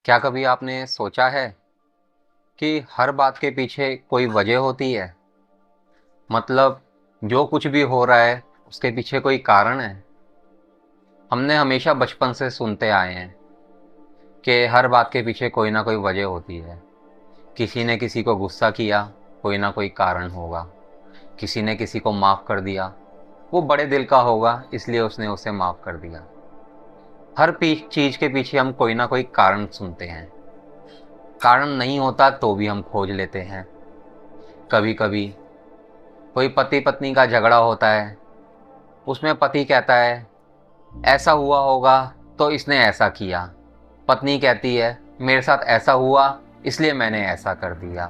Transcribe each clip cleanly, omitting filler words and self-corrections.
क्या कभी आपने सोचा है कि हर बात के पीछे कोई वजह होती है? मतलब जो कुछ भी हो रहा है उसके पीछे कोई कारण है। हमने हमेशा बचपन से सुनते आए हैं कि हर बात के पीछे कोई ना कोई वजह होती है। किसी ने किसी को गुस्सा किया, कोई ना कोई कारण होगा। किसी ने किसी को माफ़ कर दिया, वो बड़े दिल का होगा इसलिए उसने उसे माफ़ कर दिया। हर चीज़ के पीछे हम कोई ना कोई कारण सुनते हैं। कारण नहीं होता तो भी हम खोज लेते हैं। कभी कभी कोई पति पत्नी का झगड़ा होता है, उसमें पति कहता है ऐसा हुआ होगा तो इसने ऐसा किया। पत्नी कहती है मेरे साथ ऐसा हुआ इसलिए मैंने ऐसा कर दिया।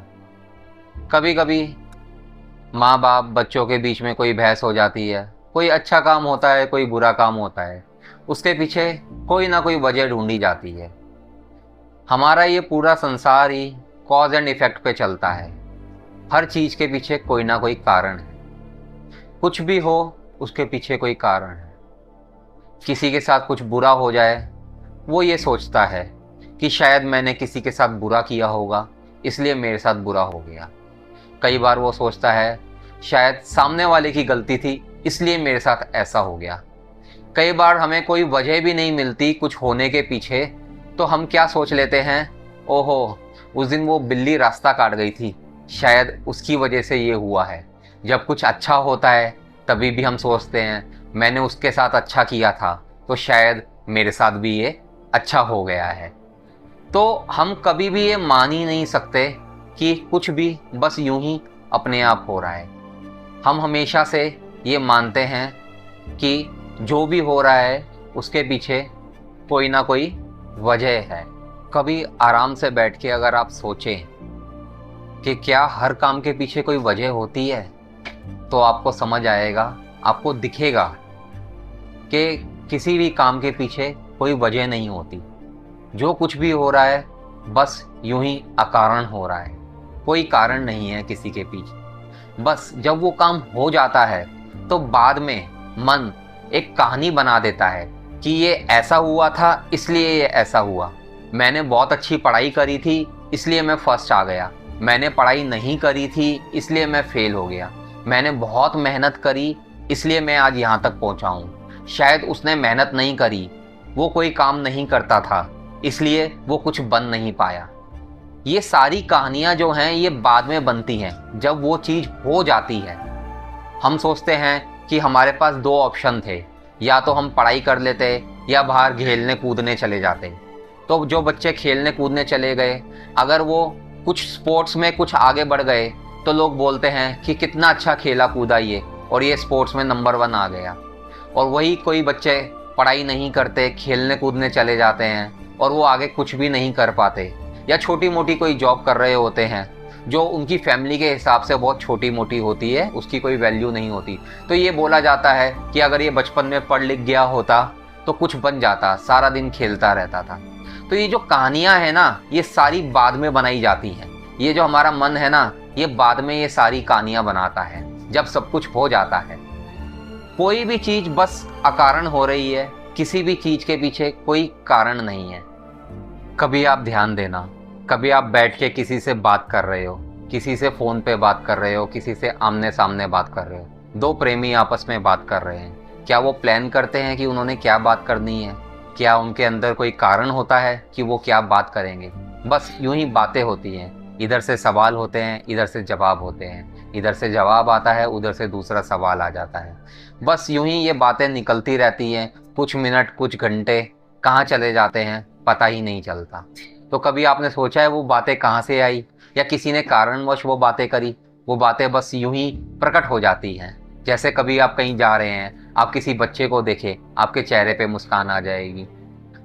कभी कभी माँ बाप बच्चों के बीच में कोई बहस हो जाती है। कोई अच्छा काम होता है, कोई बुरा काम होता है, उसके पीछे कोई ना कोई वजह ढूंढी जाती है। हमारा ये पूरा संसार ही कॉज एंड इफेक्ट पे चलता है। हर चीज़ के पीछे कोई ना कोई कारण है। कुछ भी हो उसके पीछे कोई कारण है। किसी के साथ कुछ बुरा हो जाए, वो ये सोचता है कि शायद मैंने किसी के साथ बुरा किया होगा इसलिए मेरे साथ बुरा हो गया। कई बार वो सोचता है शायद सामने वाले की गलती थी इसलिए मेरे साथ ऐसा हो गया। कई बार हमें कोई वजह भी नहीं मिलती कुछ होने के पीछे, तो हम क्या सोच लेते हैं, ओहो उस दिन वो बिल्ली रास्ता काट गई थी, शायद उसकी वजह से ये हुआ है। जब कुछ अच्छा होता है तभी भी हम सोचते हैं मैंने उसके साथ अच्छा किया था तो शायद मेरे साथ भी ये अच्छा हो गया है। तो हम कभी भी ये मान ही नहीं सकते कि कुछ भी बस यूं ही अपने आप हो रहा है। हम हमेशा से ये मानते हैं कि जो भी हो रहा है उसके पीछे कोई ना कोई वजह है। कभी आराम से बैठ के अगर आप सोचें कि क्या हर काम के पीछे कोई वजह होती है, तो आपको समझ आएगा, आपको दिखेगा कि किसी भी काम के पीछे कोई वजह नहीं होती। जो कुछ भी हो रहा है बस यूं ही अकारण हो रहा है। कोई कारण नहीं है किसी के पीछे। बस जब वो काम हो जाता है तो बाद में मन एक कहानी बना देता है कि ये ऐसा हुआ था इसलिए ये ऐसा हुआ। मैंने बहुत अच्छी पढ़ाई करी थी इसलिए मैं फर्स्ट आ गया। मैंने पढ़ाई नहीं करी थी इसलिए मैं फेल हो गया। मैंने बहुत मेहनत करी इसलिए मैं आज यहाँ तक पहुँचा हूँ। शायद उसने मेहनत नहीं करी, वो कोई काम नहीं करता था इसलिए वो कुछ बन नहीं पाया। ये सारी कहानियाँ जो हैं ये बाद में बनती हैं जब वो चीज़ हो जाती है। हम सोचते हैं कि हमारे पास दो ऑप्शन थे, या तो हम पढ़ाई कर लेते या बाहर खेलने कूदने चले जाते। तो जो बच्चे खेलने कूदने चले गए, अगर वो कुछ स्पोर्ट्स में कुछ आगे बढ़ गए तो लोग बोलते हैं कि कितना अच्छा खेला कूदा ये, और ये स्पोर्ट्स में नंबर 1 आ गया। और वही कोई बच्चे पढ़ाई नहीं करते, खेलने कूदने चले जाते हैं और वो आगे कुछ भी नहीं कर पाते, या छोटी मोटी कोई जॉब कर रहे होते हैं जो उनकी फैमिली के हिसाब से बहुत छोटी मोटी होती है, उसकी कोई वैल्यू नहीं होती। तो ये बोला जाता है कि अगर ये बचपन में पढ़ लिख गया होता तो कुछ बन जाता, सारा दिन खेलता रहता था। तो ये जो कहानियाँ हैं ना, ये सारी बाद में बनाई जाती हैं। ये जो हमारा मन है ना, ये बाद में ये सारी कहानियाँ बनाता है जब सब कुछ हो जाता है। कोई भी चीज़ बस अकारण हो रही है, किसी भी चीज़ के पीछे कोई कारण नहीं है। कभी आप ध्यान देना, कभी आप बैठ के किसी से बात कर रहे हो, किसी से फ़ोन पे बात कर रहे हो, किसी से आमने सामने बात कर रहे हो, दो प्रेमी आपस में बात कर रहे हैं, क्या वो प्लान करते हैं कि उन्होंने क्या बात करनी है? क्या उनके अंदर कोई कारण होता है कि वो क्या बात करेंगे? बस यूं ही बातें होती हैं। इधर से सवाल होते हैं, इधर से जवाब होते हैं, इधर से जवाब आता है, उधर से दूसरा सवाल आ जाता है। बस यूं ही ये बातें निकलती रहती हैं। कुछ मिनट, कुछ घंटे कहाँ चले जाते हैं पता ही नहीं चलता। तो कभी आपने सोचा है वो बातें कहाँ से आई, या किसी ने कारणवश वो बातें करी? वो बातें बस यूं ही प्रकट हो जाती हैं। जैसे कभी आप कहीं जा रहे हैं, आप किसी बच्चे को देखें, आपके चेहरे पे मुस्कान आ जाएगी।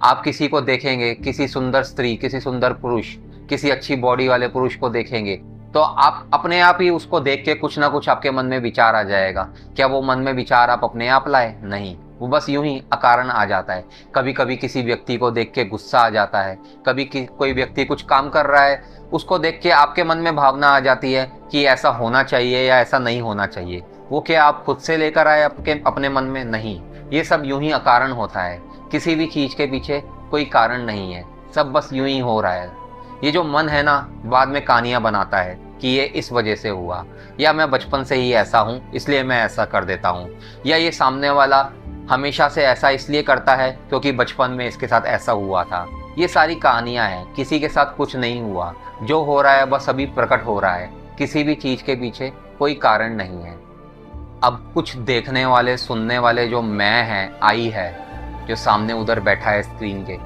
आप किसी को देखेंगे, किसी सुंदर स्त्री, किसी सुंदर पुरुष, किसी अच्छी बॉडी वाले पुरुष को देखेंगे तो आप अपने आप ही उसको देख के कुछ ना कुछ आपके मन में विचार आ जाएगा। क्या वो मन में विचार आप अपने आप लाए? नहीं, वो बस यूं ही अकारण आ जाता है। कभी कभी किसी व्यक्ति को देख के गुस्सा आ जाता है। कभी कोई व्यक्ति कुछ काम कर रहा है, उसको देख के आपके मन में भावना आ जाती है कि ऐसा होना चाहिए या ऐसा नहीं होना चाहिए। वो क्या आप खुद से लेकर आए आपके अपने मन में? नहीं, ये सब यूं ही अकारण होता है। किसी भी चीज़ के पीछे कोई कारण नहीं है। सब बस यूं ही हो रहा है। ये जो मन है ना, बाद में कहानियां बनाता है कि ये इस वजह से हुआ, या मैं बचपन से ही ऐसा हूँ इसलिए मैं ऐसा कर देता हूँ, या ये सामने वाला हमेशा से ऐसा इसलिए करता है क्योंकि बचपन में इसके साथ ऐसा हुआ था। ये सारी कहानियां हैं, किसी के साथ कुछ नहीं हुआ। जो हो रहा है बस अभी प्रकट हो रहा है, किसी भी चीज़ के पीछे कोई कारण नहीं है। अब कुछ देखने वाले सुनने वाले जो मैं है, आई है, जो सामने उधर बैठा है स्क्रीन के,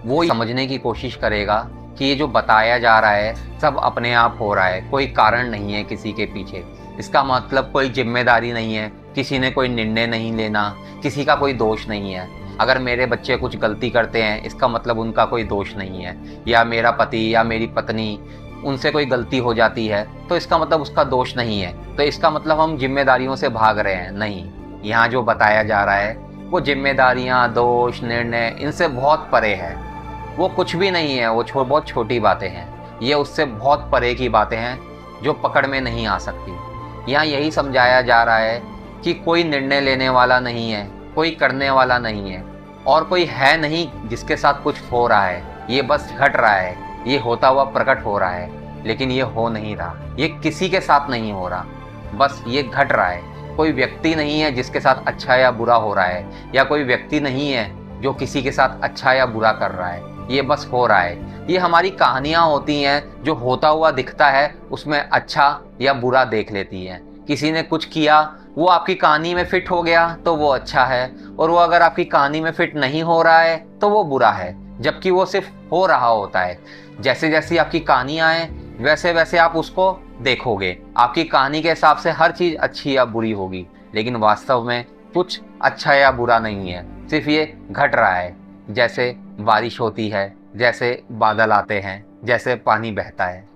वो समझने की कोशिश करेगा कि ये जो बताया जा रहा है सब अपने आप हो रहा है, कोई कारण नहीं है किसी के पीछे। इसका मतलब कोई जिम्मेदारी नहीं है, किसी ने कोई निर्णय नहीं लेना, किसी का कोई दोष नहीं है। अगर मेरे बच्चे कुछ गलती करते हैं इसका मतलब उनका कोई दोष नहीं है, या मेरा पति या मेरी पत्नी उनसे कोई गलती हो जाती है तो इसका मतलब उसका दोष नहीं है, तो इसका मतलब हम जिम्मेदारियों से भाग रहे हैं। नहीं, यहाँ जो बताया जा रहा है वो जिम्मेदारियाँ, दोष, निर्णय इनसे बहुत परे है। वो कुछ भी नहीं है, वो बहुत छोटी बातें हैं। ये उससे बहुत परे की बातें हैं जो पकड़ में नहीं आ सकती। यहाँ यही समझाया जा रहा है कि कोई निर्णय लेने वाला नहीं है, कोई करने वाला नहीं है, और कोई है नहीं जिसके साथ कुछ हो रहा है। ये बस घट रहा है, ये होता हुआ प्रकट हो रहा है, लेकिन ये हो नहीं रहा। ये किसी के साथ नहीं हो रहा, बस ये घट रहा है। कोई व्यक्ति नहीं है जिसके साथ अच्छा या बुरा हो रहा है, या कोई व्यक्ति नहीं है जो किसी के साथ अच्छा या बुरा कर रहा है। ये बस हो रहा है। ये हमारी कहानियाँ होती हैं, जो होता हुआ दिखता है उसमें अच्छा या बुरा देख लेती है। किसी ने कुछ किया, वो आपकी कहानी में फिट हो गया तो वो अच्छा है, और वो अगर आपकी कहानी में फिट नहीं हो रहा है तो वो बुरा है, जबकि वो सिर्फ हो रहा होता है। जैसे जैसी आपकी कहानियाँ हैं वैसे वैसे आप उसको देखोगे। आपकी कहानी के हिसाब से हर चीज़ अच्छी या बुरी होगी, लेकिन वास्तव में कुछ अच्छा या बुरा नहीं है, सिर्फ ये घट रहा है। जैसे बारिश होती है, जैसे बादल आते हैं, जैसे पानी बहता है।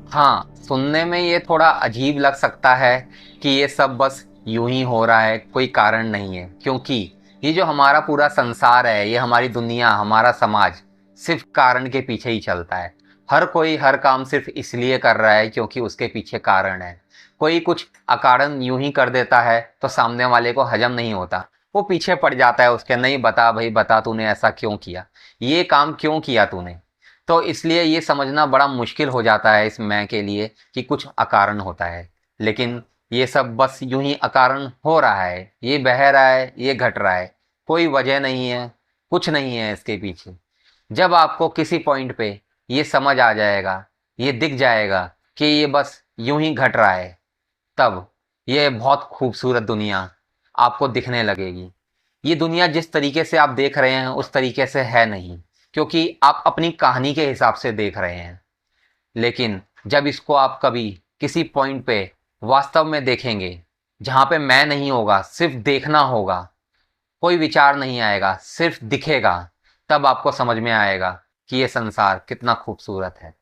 हाँ, सुनने में ये थोड़ा अजीब लग सकता है कि ये सब बस यूं ही हो रहा है, कोई कारण नहीं है, क्योंकि ये जो हमारा पूरा संसार है, ये हमारी दुनिया, हमारा समाज सिर्फ कारण के पीछे ही चलता है। हर कोई हर काम सिर्फ इसलिए कर रहा है क्योंकि उसके पीछे कारण है। कोई कुछ अकारण यूं ही कर देता है तो सामने वाले को हजम नहीं होता, वो पीछे पड़ जाता है उसके, नहीं बता भाई बता, तूने ऐसा क्यों किया, ये काम क्यों किया तूने। तो इसलिए ये समझना बड़ा मुश्किल हो जाता है इस मैं के लिए कि कुछ अकारण होता है। लेकिन ये सब बस यूं ही अकारण हो रहा है, ये बह रहा है, ये घट रहा है, कोई वजह नहीं है, कुछ नहीं है इसके पीछे। जब आपको किसी पॉइंट पे ये समझ आ जाएगा, ये दिख जाएगा कि ये बस यूं ही घट रहा है, तब ये बहुत खूबसूरत दुनिया आपको दिखने लगेगी। ये दुनिया जिस तरीके से आप देख रहे हैं उस तरीके से है नहीं, क्योंकि आप अपनी कहानी के हिसाब से देख रहे हैं। लेकिन जब इसको आप कभी किसी पॉइंट पे वास्तव में देखेंगे, जहाँ पे मैं नहीं होगा, सिर्फ देखना होगा, कोई विचार नहीं आएगा, सिर्फ दिखेगा, तब आपको समझ में आएगा कि ये संसार कितना खूबसूरत है।